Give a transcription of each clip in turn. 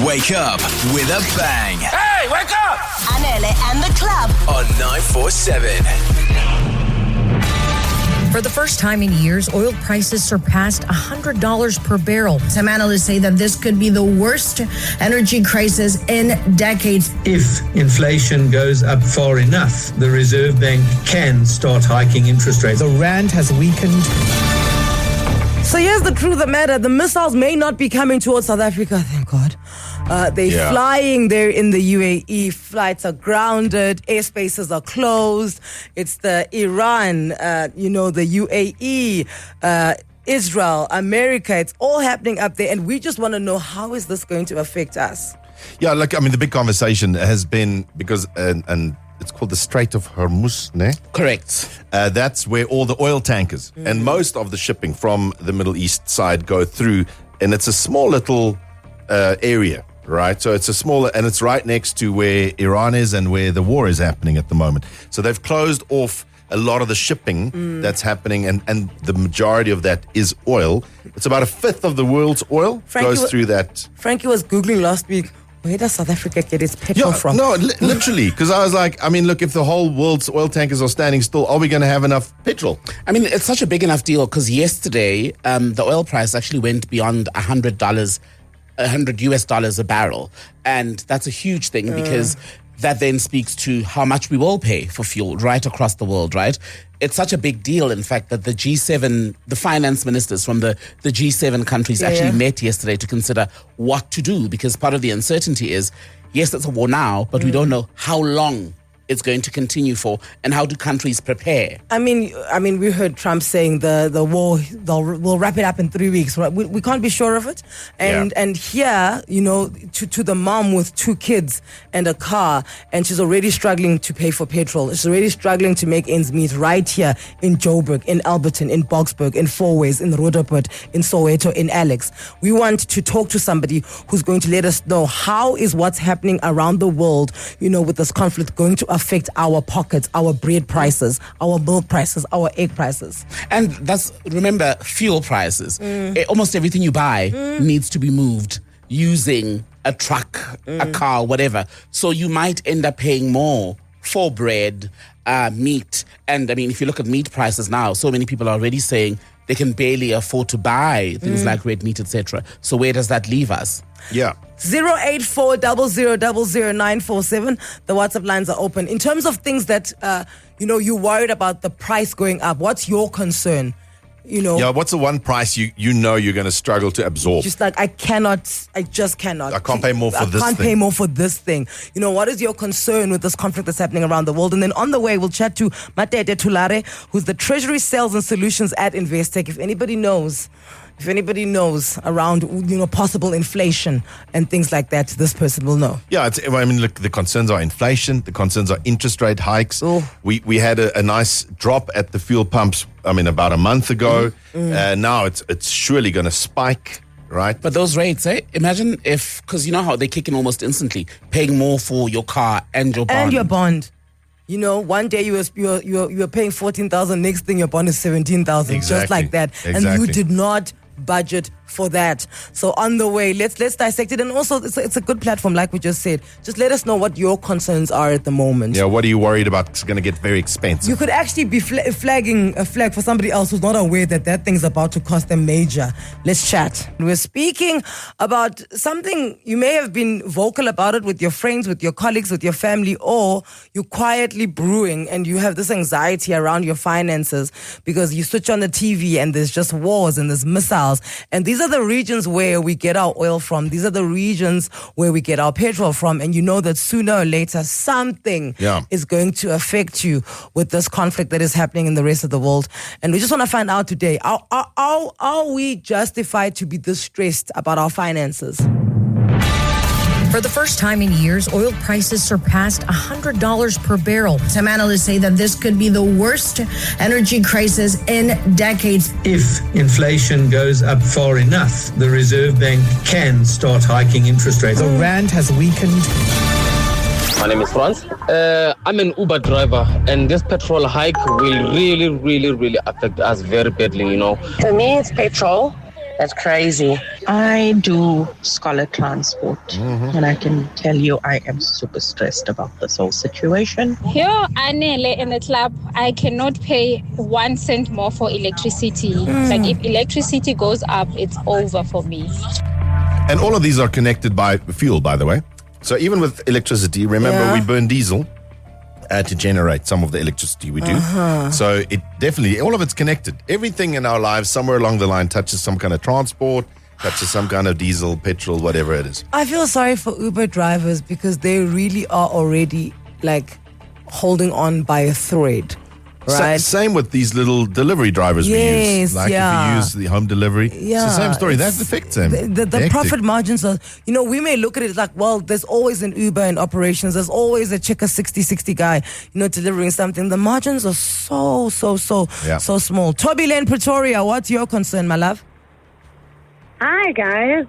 Wake up with a bang. Hey, wake up! Anele and The Club On 947. For the first time in years, oil prices surpassed $100 per barrel. Some analysts say that this could be the worst energy crisis in decades. If inflation goes up far enough, the Reserve Bank can start hiking interest rates. The rand has weakened. So here's the truth of the matter. The missiles may not be coming towards South Africa, thank God. They're flying there in the UAE. Flights are grounded. Airspaces are closed. It's the Iran, the UAE, Israel, America. It's all happening up there. And we just want to know, how is this going to affect us? Yeah, the big conversation has been because, and it's called the Strait of Hormuz, ne? Correct. That's where all the oil tankers and most of the shipping from the Middle East side go through. And it's a small little area, right? So it's and it's right next to where Iran is and where the war is happening at the moment. So they've closed off a lot of the shipping that's happening, and the majority of that is oil. It's about a fifth of the world's oil goes through that. Frankie was Googling last week, where does South Africa get its petrol from? No, literally, because I was like, look, if the whole world's oil tankers are standing still, are we going to have enough petrol? It's such a big enough deal because yesterday the oil price actually went beyond $100 US a barrel. And that's a huge thing because that then speaks to how much we will pay for fuel right across the world, right? It's such a big deal, in fact, that the G7, the finance ministers from the G7 countries met yesterday to consider what to do, because part of the uncertainty is, yes, it's a war now, but we don't know how long it's going to continue for, and how do countries prepare? We heard Trump saying the war, we'll wrap it up in 3 weeks. Right? We can't be sure of it. And here, to the mom with 2 kids and a car, and she's already struggling to pay for petrol. She's already struggling to make ends meet right here in Joburg, in Alberton, in Boksburg, in Fourways, in Roodepoort, in Soweto, in Alex. We want to talk to somebody who's going to let us know how is what's happening around the world, with this conflict going to affect our pockets, our bread prices, our milk prices, our egg prices. And remember, fuel prices. Almost everything you buy needs to be moved using a truck, a car, whatever. So you might end up paying more for bread, meat. And if you look at meat prices now, so many people are already saying they can barely afford to buy things like red meat, etc. So where does that leave us? Yeah. 08400000947. The WhatsApp lines are open. In terms of things that, you're worried about the price going up, what's your concern? Yeah, what's the one price you're going to struggle to absorb? Just like, I just cannot. I can't pay more for this thing. I can't pay more for this thing. What is your concern with this conflict that's happening around the world? And then on the way, we'll chat to Matete Tulare, who's the Treasury Sales and Solutions at Investec. If anybody knows around, possible inflation and things like that, this person will know. Yeah, look, the concerns are inflation. The concerns are interest rate hikes. Oh. We had a nice drop at the fuel pumps, about a month ago. Now it's surely going to spike, right? But those rates, imagine because you know how they kick in almost instantly, paying more for your car and your bond. And your bond. One day you were paying 14,000, next thing your bond is 17,000, just like that. Exactly. And you did not budget for that. So on the way, let's dissect it. And also, it's a good platform, like we just said. Just let us know what your concerns are at the moment. Yeah, what are you worried about? It's going to get very expensive. You could actually be flagging a flag for somebody else who's not aware that thing's about to cost them major. Let's chat. We're speaking about something you may have been vocal about it with your friends, with your colleagues, with your family, or you're quietly brewing and you have this anxiety around your finances because you switch on the TV and there's just wars and there's missiles. And these are the regions where we get our oil from. These are the regions where we get our petrol from. And you know that sooner or later something is going to affect you with this conflict that is happening in the rest of the world. And we just want to find out today, are we justified to be this stressed about our finances? For the first time in years, oil prices surpassed $100 per barrel. Some analysts say that this could be the worst energy crisis in decades. If inflation goes up far enough, the Reserve Bank can start hiking interest rates. The rand has weakened. My name is Franz. I'm an Uber driver, and this petrol hike will really affect us very badly, For me, it's petrol. That's crazy. I do scholar transport, and I can tell you I am super stressed about this whole situation. Here, Anele and The Club, I cannot pay 1 cent more for electricity. Like, if electricity goes up, it's over for me. And all of these are connected by fuel, by the way. So even with electricity, remember we burn diesel to generate some of the electricity we do. So it definitely, all of it's connected. Everything in our lives, somewhere along the line, touches some kind of transport, touches some kind of diesel, petrol, whatever it is. I feel sorry for Uber drivers because they really are already like holding on by a thread. Right. Same with these little delivery drivers we use. Like if you use the home delivery, it's the same story. That affects them. The profit margins are, we may look at it like, well, there's always an Uber in operations. There's always a Chica 60 guy, delivering something. The margins are so small. Toby Lane, Pretoria, what's your concern, my love? Hi, guys.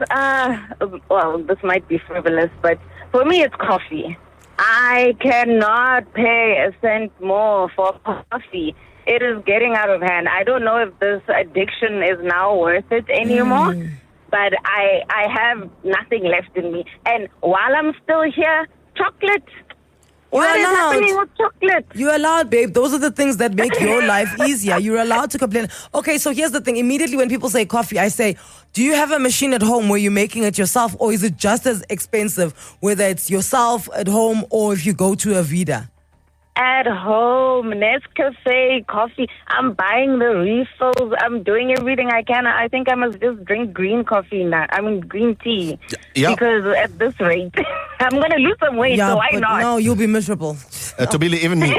Well, this might be frivolous, but for me, it's coffee. I cannot pay a cent more for coffee. It is getting out of hand. I don't know if this addiction is now worth it anymore, but I have nothing left in me. And while I'm still here, chocolate. What is happening with chocolate? You're allowed, babe. Those are the things that make your life easier. You're allowed to complain. Okay, so here's the thing. Immediately when people say coffee, I say, do you have a machine at home where you're making it yourself, or is it just as expensive, whether it's yourself at home or if you go to a Vida? At home, Nescafe, coffee. I'm buying the refills. I'm doing everything I can. I think I must just drink green coffee now. I mean, green tea. Yeah. Because at this rate, I'm going to lose some weight, so why not? No, you'll be miserable. Tobile, even me,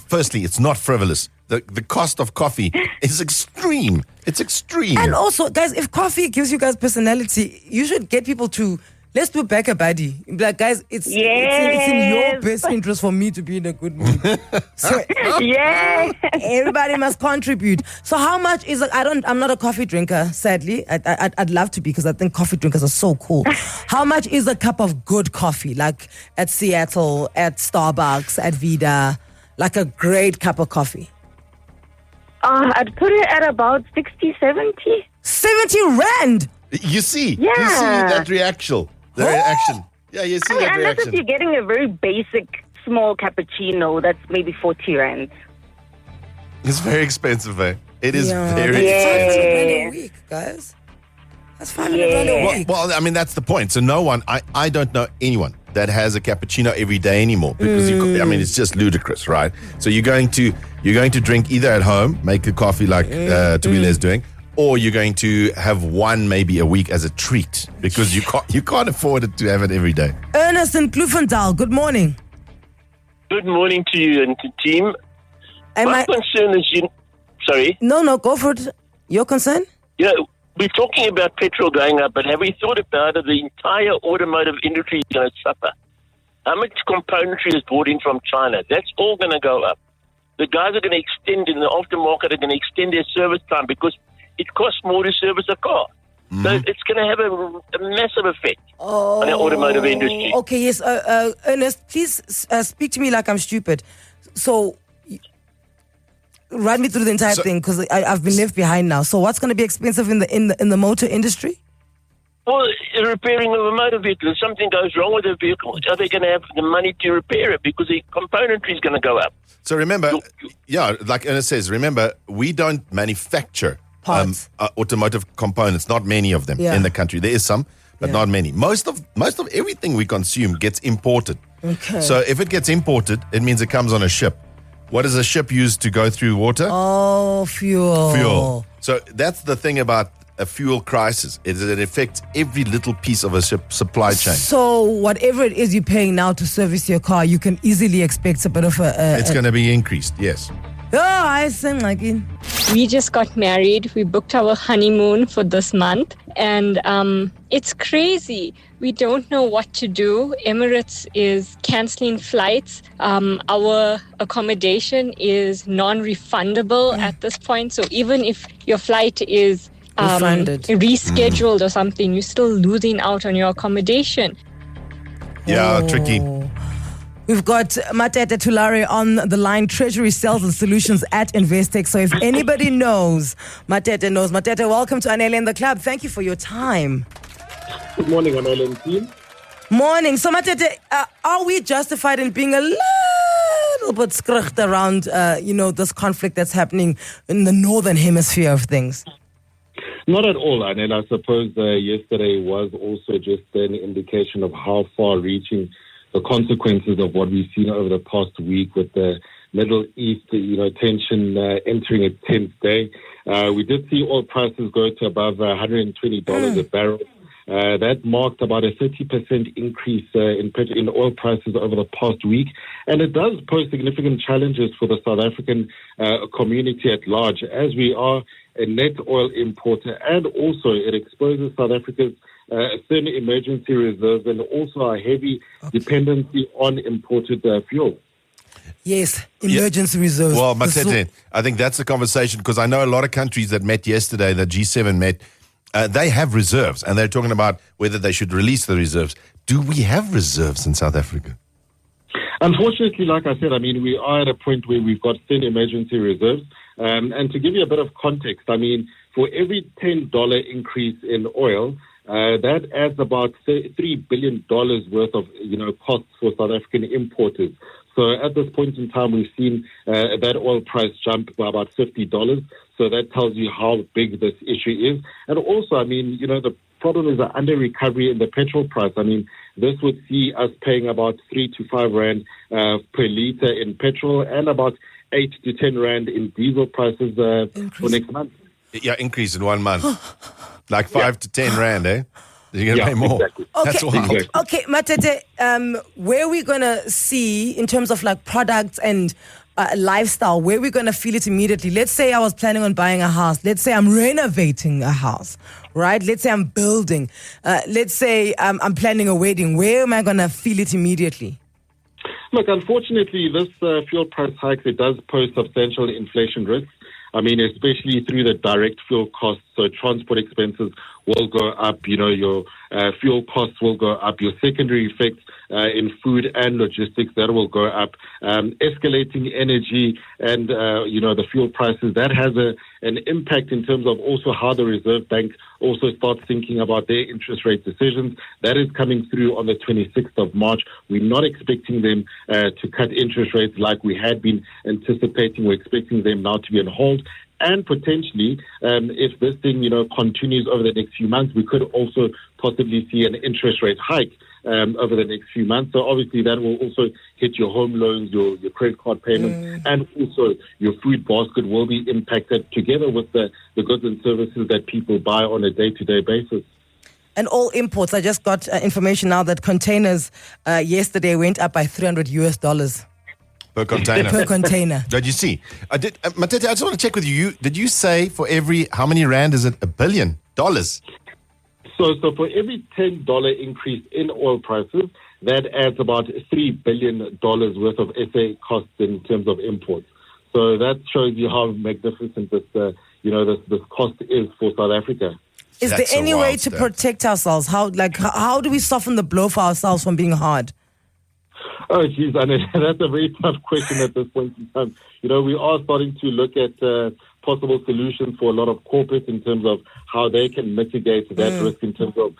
firstly, it's not frivolous. The cost of coffee is extreme. It's extreme. And also, guys, if coffee gives you guys personality, you should get people to... Let's do back a buddy. Be like, guys, it's in your best interest for me to be in a good mood. So everybody must contribute. So how much is I'm not a coffee drinker, sadly. I'd love to be because I think coffee drinkers are so cool. How much is a cup of good coffee? Like at Seattle, at Starbucks, at Vida, like a great cup of coffee? I'd put it at about 60, 70. 70 rand? You see? Yeah. You see that reaction? The reaction. Yeah, you see that unless reaction. if you're getting a very basic small cappuccino, that's maybe 40 rand. It's very expensive, eh? It is very expensive. expensive. $500 a week, guys. That's $500 a week. Well, I mean, that's the point. So no one, I don't know anyone that has a cappuccino every day anymore because it's just ludicrous, right? So you're going to drink either at home, make a coffee like Tobile is doing, or you're going to have one maybe a week as a treat because you can't afford it to have it every day. Ernest in Kloofendal, good morning. Good morning to you and to the team. My concern is sorry? No, go for it. Your concern? We're talking about petrol going up, but have we thought about it? The entire automotive industry is going to suffer. How much componentry is brought in from China? That's all going to go up. The guys are going to extend in the aftermarket, are going to extend their service time because it costs more to service a car. So it's going to have a massive effect on the automotive industry. Okay, yes. Ernest, please speak to me like I'm stupid. So, run me through the entire thing because I've been left behind now. So, what's going to be expensive in the motor industry? Well, repairing of a motor vehicle. If something goes wrong with the vehicle, are they going to have the money to repair it? Because the componentry is going to go up. So remember, like Ernest says, remember, we don't manufacture automotive components, not many of them in the country. There is some, but not many. Most of everything we consume gets imported. Okay. So if it gets imported, it means it comes on a ship. What does a ship use to go through water? Oh, fuel. So that's the thing about a fuel crisis, is it affects every little piece of a ship supply chain. So whatever it is you're paying now to service your car, you can easily expect a bit of it's going to be increased, yes. I sing like it. We just got married. We booked our honeymoon for this month. And it's crazy. We don't know what to do. Emirates is cancelling flights. Our accommodation is non-refundable at this point. So even if your flight is rescheduled or something, you're still losing out on your accommodation. Yeah, tricky. We've got Matete Tulare on the line, Treasury Sales and Solutions at Investec. So if anybody knows, Matete knows. Matete, welcome to Anele and The Club. Thank you for your time. Good morning, Anele and team. Morning. So Matete, are we justified in being a little bit skrucht around, this conflict that's happening in the northern hemisphere of things? Not at all, Anele. I suppose yesterday was also just an indication of how far-reaching the consequences of what we've seen over the past week with the Middle East, tension entering its 10th day. We did see oil prices go to above $120 a barrel. That marked about a 30% increase in oil prices over the past week. And it does pose significant challenges for the South African community at large, as we are a net oil importer, and also it exposes South Africa's thin emergency reserves and also our heavy dependency on imported fuel. Yes, emergency reserves. Well, Matete, I think that's the conversation, because I know a lot of countries that met yesterday, the G7 met, they have reserves, and they're talking about whether they should release the reserves. Do we have reserves in South Africa? Unfortunately, like I said, we are at a point where we've got thin emergency reserves. And to give you a bit of context, for every $10 increase in oil, that adds about $3 billion worth of costs for South African importers. So at this point in time, we've seen that oil price jump by about $50. So that tells you how big this issue is. And also, the problem is the under recovery in the petrol price. This would see us paying about 3 to 5 rand per litre in petrol and about 8 to 10 rand in diesel prices for next month. Yeah, increase in 1 month. Like 5 to 10 rand, eh? You're going to pay more. Exactly. That's wild. Okay, Matete, where are we going to see in terms of like products and lifestyle, where are we going to feel it immediately? Let's say I was planning on buying a house. Let's say I'm renovating a house, right? Let's say I'm building. Let's say I'm planning a wedding. Where am I going to feel it immediately? Look, unfortunately, this fuel price hike, it does pose substantial inflation risks. Especially through the direct fuel costs. So transport expenses will go up, your fuel costs will go up, your secondary effects in food and logistics, that will go up. Escalating energy and, the fuel prices, that has an impact in terms of also how the Reserve Bank also starts thinking about their interest rate decisions. That is coming through on the 26th of March. We're not expecting them to cut interest rates like we had been anticipating. We're expecting them now to be on hold. And potentially, if this thing, continues over the next few months, we could also possibly see an interest rate hike over the next few months. So obviously that will also hit your home loans, your credit card payments, and also your food basket will be impacted together with the goods and services that people buy on a day-to-day basis. And all imports, I just got information now that containers yesterday went up by $300 per container. Per container. Did you see? Matete, I just want to check with you. Did you say for every, how many rand is it? $1 billion? So for every $10 increase in oil prices, that adds about $3 billion worth of SA costs in terms of imports. So that shows you how magnificent this cost is for South Africa. Is there any way to protect ourselves? How do we soften the blow for ourselves from being hard? Oh, geez, that's a very tough question at this point in time. We are starting to look at possible solutions for a lot of corporates in terms of how they can mitigate that risk in terms of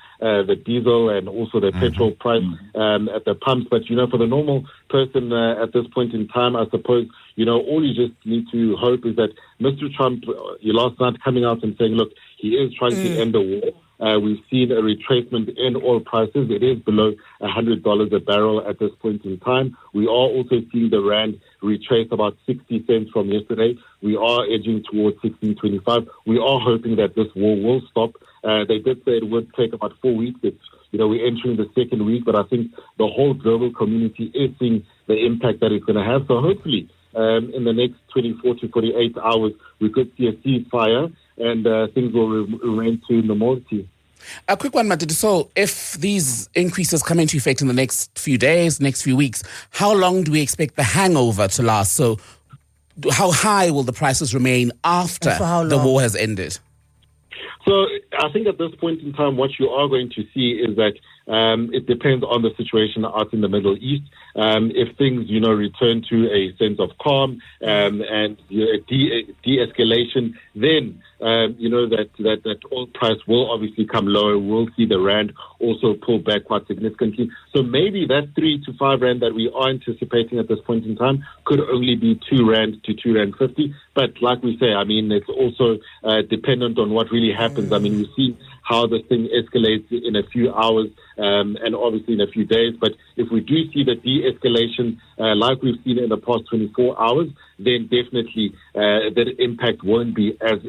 the diesel and also the petrol price at the pumps. But, for the normal person at this point in time, I suppose, all you just need to hope is that Mr. Trump, last night coming out and saying, look, he is trying to end the war. We've seen a retracement in oil prices. It is below $100 a barrel at this point in time. We are also seeing the rand retrace about 60 cents from yesterday. We are edging towards 16.25. We are hoping that this war will stop. They did say it would take about 4 weeks. We're entering the second week, but I think the whole global community is seeing the impact that it's going to have. So hopefully, in the next 24 to 48 hours, we could see a ceasefire and things will remain to normality. A quick one, Matete. So if these increases come into effect in the next few days, next few weeks, how long do we expect the hangover to last? So how high will the prices remain after the war has ended? So I think at this point in time, what you are going to see is that It depends on the situation out in the Middle East. If things, return to a sense of calm and de-escalation, then that oil price will obviously come lower. We'll see the rand also pull back quite significantly. So maybe that 3 to 5 rand that we are anticipating at this point in time could only be 2 rand to 2 rand 50. But like we say, I mean, it's also dependent on what really happens. I mean, we see how this thing escalates in a few hours and obviously in a few days. But if we do see the de-escalation like we've seen in the past 24 hours, then definitely that impact won't be as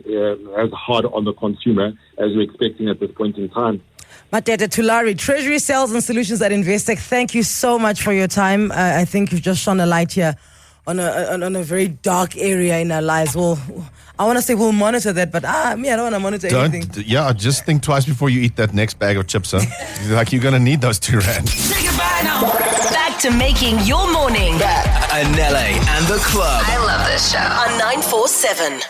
hard on the consumer as we're expecting at this point in time. Matete Tulari, Treasury Sales and Solutions at Investec, thank you so much for your time. I think you've just shone a light here on a very dark area in our lives. Well, I want to say we'll monitor that, but I don't want to monitor anything. Yeah, just think twice before you eat that next bag of chips, huh? Like you're going to need those 2 rand. Say goodbye now. Back to making your morning. Anele and The Club. I love this show. On 947.